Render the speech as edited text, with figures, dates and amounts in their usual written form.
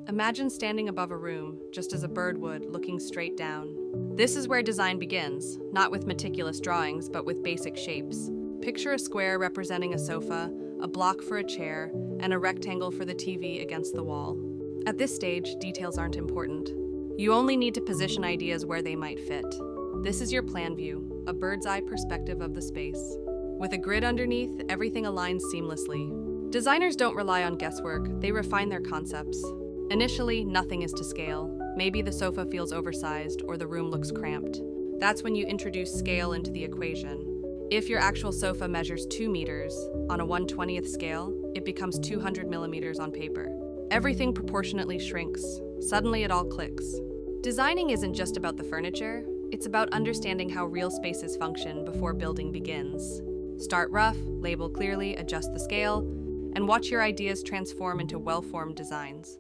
Imagine standing above a room, just as a bird would, looking straight down. This is where design begins, not with meticulous drawings, but with basic shapes. Picture a square representing a sofa, a block for a chair, and a rectangle for the TV against the wall. At this stage, details aren't important. You only need to position ideas where they might fit. This is your plan view, a bird's-eye perspective of the space. With a grid underneath, everything aligns seamlessly. Designers don't rely on guesswork, they refine their concepts. Initially, nothing is to scale. Maybe the sofa feels oversized or the room looks cramped. That's when you introduce scale into the equation. If your actual sofa measures 2 meters, on a 1/20th scale, it becomes 200 millimeters on paper. Everything proportionately shrinks. Suddenly it all clicks. Designing isn't just about the furniture, it's about understanding how real spaces function before building begins. Start rough, label clearly, adjust the scale, and watch your ideas transform into well-formed designs.